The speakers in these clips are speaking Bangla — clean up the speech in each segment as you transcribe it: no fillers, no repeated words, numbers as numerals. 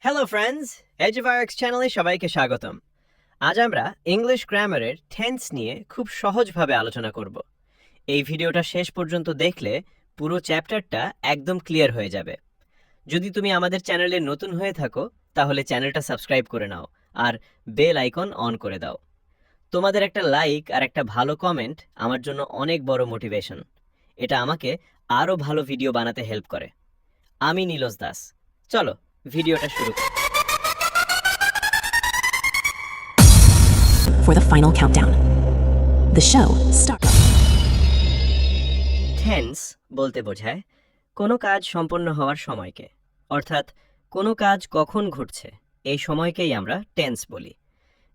Hello friends, edge of RX চ্যানেলে সবাইকে স্বাগতম। আজ আমরা ইংলিশ গ্রামারের টেন্স নিয়ে খুব সহজভাবে আলোচনা করব। এই ভিডিওটা শেষ পর্যন্ত দেখলে পুরো চ্যাপ্টারটা একদম ক্লিয়ার হয়ে যাবে। যদি তুমি আমাদের চ্যানেলে নতুন হয়ে থাকো তাহলে চ্যানেলটা সাবস্ক্রাইব করে নাও আর বেল আইকন অন করে দাও। তোমাদের একটা লাইক আর একটা ভালো কমেন্ট আমার জন্য অনেক বড় মোটিভেশন। এটা আমাকে আরও ভালো ভিডিও বানাতে হেল্প করে। আমি নীলজ দাস। চলো ভিডিওটা শুরু করি। For the final countdown. The show starts. Tense বলতে বোঝায় কোনো কাজ সম্পন্ন হওয়ার সময়কে, অর্থাৎ কোনো কাজ কখন ঘটছে এই সময়কেই আমরা টেন্স বলি।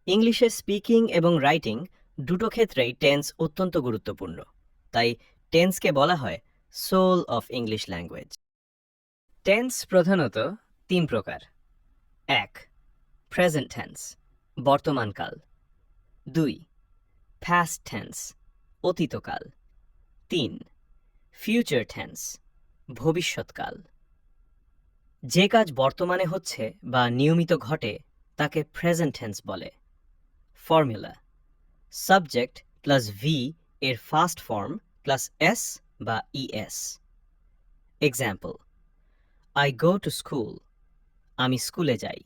ইংলিশে স্পিকিং এবং রাইটিং দুটো ক্ষেত্রেই টেন্স অত্যন্ত গুরুত্বপূর্ণ, তাই টেন্সকে বলা হয় soul of English language. Tense প্রধানত তিন প্রকার। 1. প্রেজেন্ট টেন্স, বর্তমানকাল। 2. past tense, অতীতকাল। 3. ফিউচার টেন্স, ভবিষ্যৎকাল। যে কাজ বর্তমানে হচ্ছে বা নিয়মিত ঘটে তাকে প্রেজেন্ট টেন্স বলে। ফর্মুলা: সাবজেক্ট প্লাস ভি এর ফার্স্ট ফর্ম প্লাস এস বা ES. Example: I go to school, আমি স্কুলে যাই।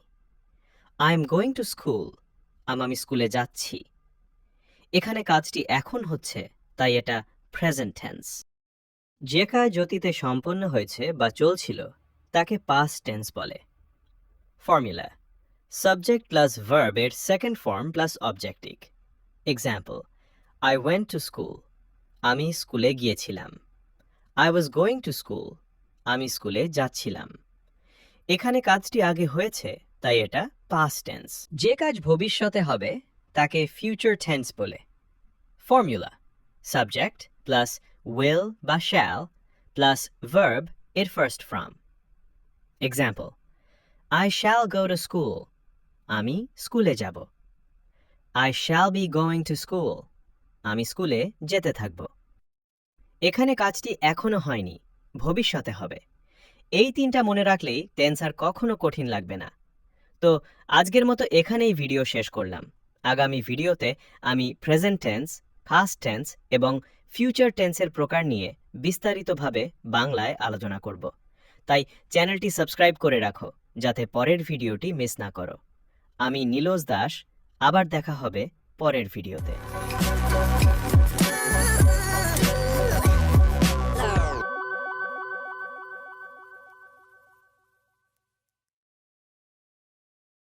I am going to school, আমি স্কুলে যাচ্ছি। এখানে কাজটি এখন হচ্ছে, তাই এটা প্রেজেন্ট টেন্স। যে কাজ অতীতে সম্পন্ন হয়েছে বা চলছিল তাকে পাস্ট টেন্স বলে। ফর্মুলা: সাবজেক্ট প্লাস ভার্ব এর second form plus objective. Example: I went to school, আমি স্কুলে গিয়েছিলাম। I was going to school, আমি স্কুলে যাচ্ছিলাম। এখানে কাজটি আগে হয়েছে, তাই এটা পাস্ট টেন্স। যে কাজ ভবিষ্যতে হবে তাকে ফিউচার টেন্স বলে। ফর্মুলা: সাবজেক্ট প্লাস will বা shall প্লাস verb এর first form. Example: I shall go to school, আমি স্কুলে যাব। I shall be going to school, আমি স্কুলে যেতে থাকব। এখানে কাজটি এখনো হয়নি, ভবিষ্যতে হবে। এই তিনটা মনে রাখলেই টেন্স আর কখনো কঠিন লাগবে না। তো আজকের মতো এখানেই ভিডিও শেষ করলাম। আগামী ভিডিওতে আমি প্রেজেন্ট টেন্স, পাস্ট টেন্স এবং ফিউচার টেন্সের প্রকার নিয়ে বিস্তারিতভাবে বাংলায় আলোচনা করব। তাই চ্যানেলটি সাবস্ক্রাইব করে রাখো যাতে পরের ভিডিওটি মিস না করো। আমি নীলজ দাস, আবার দেখা হবে পরের ভিডিওতে।